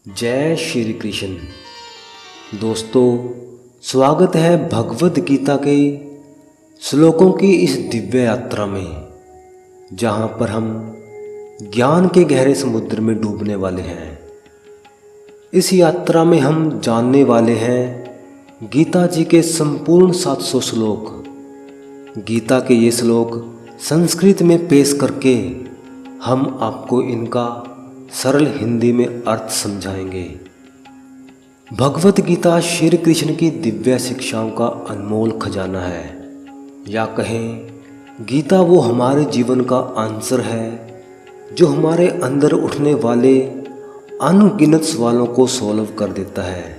जय श्री कृष्ण। दोस्तों, स्वागत है भगवद गीता के श्लोकों की इस दिव्य यात्रा में, जहाँ पर हम ज्ञान के गहरे समुद्र में डूबने वाले हैं। इस यात्रा में हम जानने वाले हैं गीता जी के संपूर्ण 700 श्लोक। गीता के ये श्लोक संस्कृत में पेश करके हम आपको इनका सरल हिंदी में अर्थ समझाएंगे। भगवत गीता श्री कृष्ण की दिव्य शिक्षाओं का अनमोल खजाना है, या कहें गीता वो हमारे जीवन का आंसर है जो हमारे अंदर उठने वाले अनगिनत सवालों को सॉल्व कर देता है।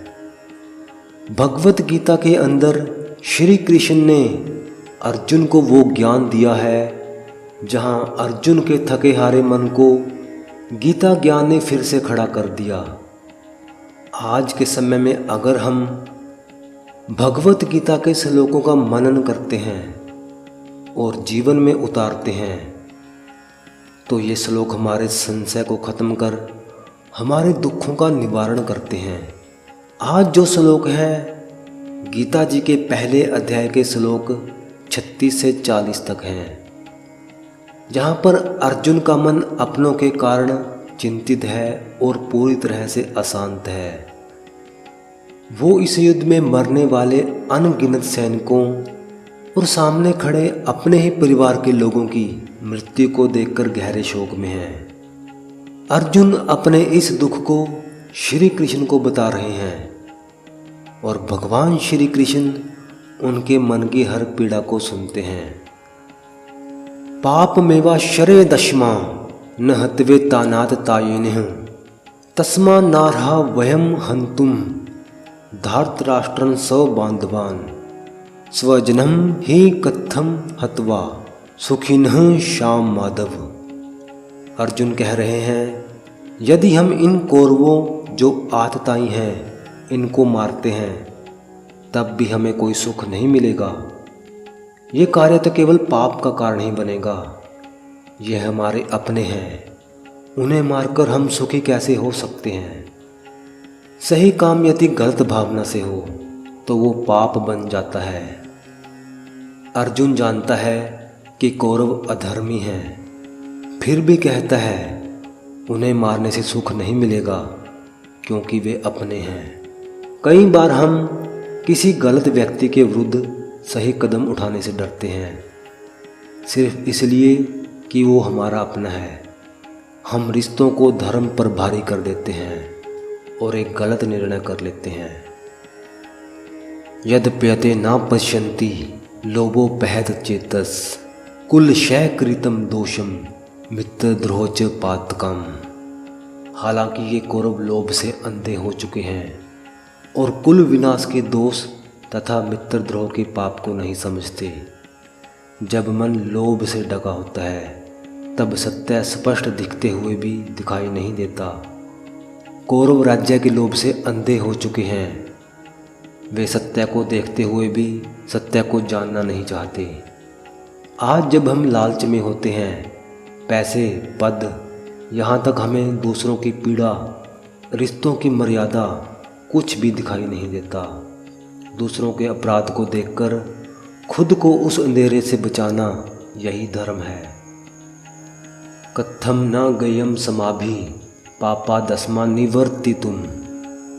भगवत गीता के अंदर श्री कृष्ण ने अर्जुन को वो ज्ञान दिया है जहां अर्जुन के थके हारे मन को गीता ज्ञान ने फिर से खड़ा कर दिया। आज के समय में अगर हम भगवत गीता के श्लोकों का मनन करते हैं और जीवन में उतारते हैं तो ये श्लोक हमारे संशय को खत्म कर हमारे दुखों का निवारण करते हैं। आज जो श्लोक है गीता जी के पहले अध्याय के श्लोक 36 से 40 तक हैं, जहाँ पर अर्जुन का मन अपनों के कारण चिंतित है और पूरी तरह से अशांत है। वो इस युद्ध में मरने वाले अनगिनत सैनिकों और सामने खड़े अपने ही परिवार के लोगों की मृत्यु को देखकर गहरे शोक में है। अर्जुन अपने इस दुख को श्री कृष्ण को बता रहे हैं और भगवान श्री कृष्ण उनके मन की हर पीड़ा को सुनते हैं। पाप मेवा शरे दशमा न हत्वे तानात तायेनः तस्मा नारहा वयम हंतुम धार्तराष्ट्रं सबांधवान् स्वजनम ही कथम हत्वा सुखिनः श्याम माधव। अर्जुन कह रहे हैं, यदि हम इन कौरवों जो आतताई हैं इनको मारते हैं तब भी हमें कोई सुख नहीं मिलेगा। ये कार्य तो केवल पाप का कारण ही बनेगा। यह हमारे अपने हैं, उन्हें मारकर हम सुखी कैसे हो सकते हैं। सही काम यदि गलत भावना से हो तो वो पाप बन जाता है। अर्जुन जानता है कि कौरव अधर्मी हैं, फिर भी कहता है उन्हें मारने से सुख नहीं मिलेगा क्योंकि वे अपने हैं। कई बार हम किसी गलत व्यक्ति के विरुद्ध सही कदम उठाने से डरते हैं, सिर्फ इसलिए कि वो हमारा अपना है। हम रिश्तों को धर्म पर भारी कर देते हैं और एक गलत निर्णय कर लेते हैं। यद्यपि ना पश्यन्ति लोभो पहत चेतस कुल क्षय कृतम दोषम मित्रद्रोह च पातकम। हालांकि ये कौरव लोभ से अंधे हो चुके हैं और कुल विनाश के दोष तथा मित्रद्रोह के पाप को नहीं समझते। जब मन लोभ से ढका होता है तब सत्य स्पष्ट दिखते हुए भी दिखाई नहीं देता। कौरव राज्य के लोभ से अंधे हो चुके हैं। वे सत्य को देखते हुए भी सत्य को जानना नहीं चाहते। आज जब हम लालच में होते हैं, पैसे, पद, यहाँ तक हमें दूसरों की पीड़ा, रिश्तों की मर्यादा कुछ भी दिखाई नहीं देता। दूसरों के अपराध को देखकर खुद को उस अंधेरे से बचाना यही धर्म है। कथम न गयम समाभि पापा दस्मा निवर्तितुम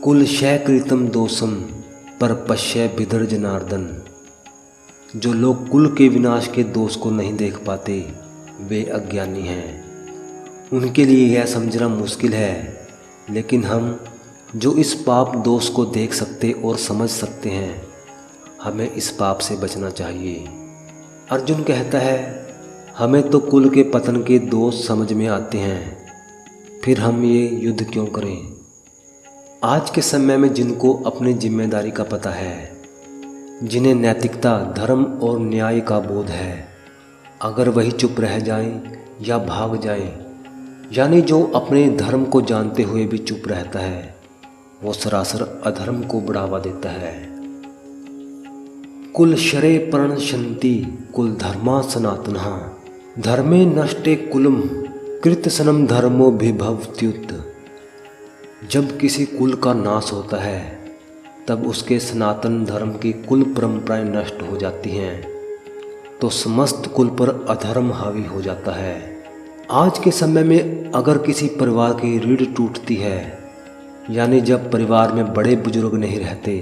कुल क्षय कृतम दोषम पर पश्य बिदर जनार्दन। जो लोग कुल के विनाश के दोष को नहीं देख पाते वे अज्ञानी हैं। उनके लिए यह समझना मुश्किल है, लेकिन हम जो इस पाप दोष को देख सकते और समझ सकते हैं, हमें इस पाप से बचना चाहिए। अर्जुन कहता है, हमें तो कुल के पतन के दोष समझ में आते हैं, फिर हम ये युद्ध क्यों करें। आज के समय में जिनको अपनी जिम्मेदारी का पता है, जिन्हें नैतिकता, धर्म और न्याय का बोध है, अगर वही चुप रह जाएं या भाग जाएं, यानी जो अपने धर्म को जानते हुए भी चुप रहता है, वो सरासर अधर्म को बढ़ावा देता है। कुल शरे प्रणश्यन्ति कुल धर्मा सनातनः धर्मे नष्टे कुलम कृतसनम धर्मो विभवत्युत। जब किसी कुल का नाश होता है तब उसके सनातन धर्म की कुल परंपराएं नष्ट हो जाती हैं, तो समस्त कुल पर अधर्म हावी हो जाता है। आज के समय में अगर किसी परिवार की रीढ़ टूटती है, यानी जब परिवार में बड़े बुजुर्ग नहीं रहते,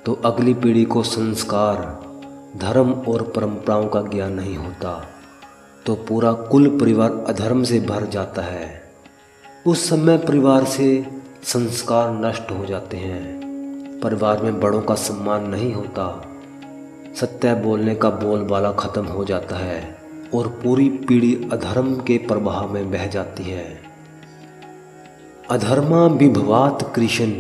तो अगली पीढ़ी को संस्कार, धर्म और परंपराओं का ज्ञान नहीं होता, तो पूरा कुल परिवार अधर्म से भर जाता है। उस समय परिवार से संस्कार नष्ट हो जाते हैं, परिवार में बड़ों का सम्मान नहीं होता, सत्य बोलने का बोलबाला खत्म हो जाता है और पूरी पीढ़ी अधर्म के प्रभाव में बह जाती है। अधर्मा विभवात कृष्ण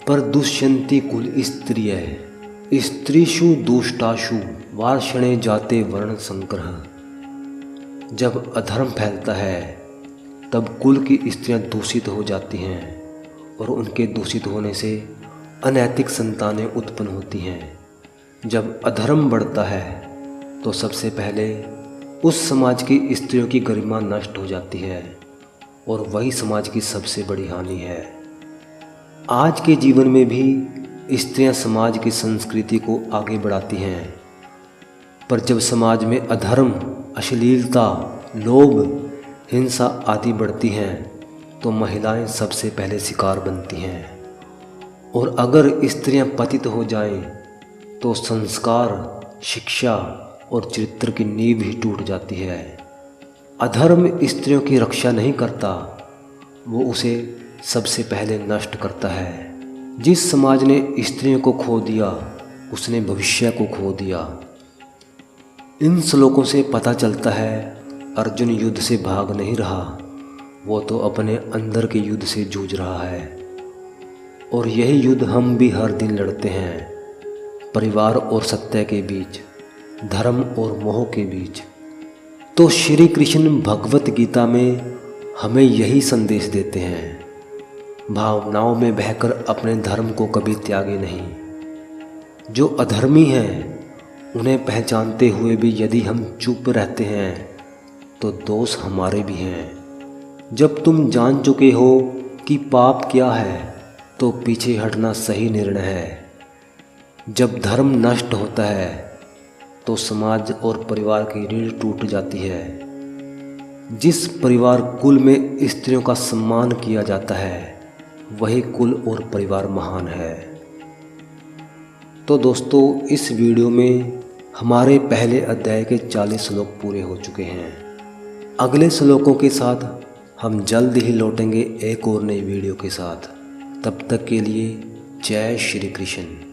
पर दुष्यंती कुल स्त्रिय स्त्रीषु दुष्टाशु वार्षणे जाते वर्ण संग्रह। जब अधर्म फैलता है तब कुल की स्त्रियां दूषित हो जाती हैं और उनके दूषित होने से अनैतिक संतानें उत्पन्न होती हैं। जब अधर्म बढ़ता है तो सबसे पहले उस समाज की स्त्रियों की गरिमा नष्ट हो जाती है और वही समाज की सबसे बड़ी हानि है। आज के जीवन में भी स्त्रियां समाज की संस्कृति को आगे बढ़ाती हैं, पर जब समाज में अधर्म, अश्लीलता, लोभ, हिंसा आदि बढ़ती हैं तो महिलाएं सबसे पहले शिकार बनती हैं। और अगर स्त्रियां पतित हो जाएं तो संस्कार, शिक्षा और चरित्र की नींव ही टूट जाती है। अधर्म स्त्रियों की रक्षा नहीं करता, वो उसे सबसे पहले नष्ट करता है। जिस समाज ने स्त्रियों को खो दिया उसने भविष्य को खो दिया। इन श्लोकों से पता चलता है अर्जुन युद्ध से भाग नहीं रहा, वो तो अपने अंदर के युद्ध से जूझ रहा है। और यही युद्ध हम भी हर दिन लड़ते हैं, परिवार और सत्य के बीच, धर्म और मोह के बीच। तो श्री कृष्ण भगवत गीता में हमें यही संदेश देते हैं, भावनाओं में बहकर अपने धर्म को कभी त्यागे नहीं। जो अधर्मी हैं उन्हें पहचानते हुए भी यदि हम चुप रहते हैं तो दोष हमारे भी हैं। जब तुम जान चुके हो कि पाप क्या है तो पीछे हटना सही निर्णय है। जब धर्म नष्ट होता है तो समाज और परिवार की रीढ़ टूट जाती है। जिस परिवार कुल में स्त्रियों का सम्मान किया जाता है वही कुल और परिवार महान है। तो दोस्तों, इस वीडियो में हमारे पहले अध्याय के 40 श्लोक पूरे हो चुके हैं। अगले श्लोकों के साथ हम जल्द ही लौटेंगे एक और नई वीडियो के साथ। तब तक के लिए जय श्री कृष्ण।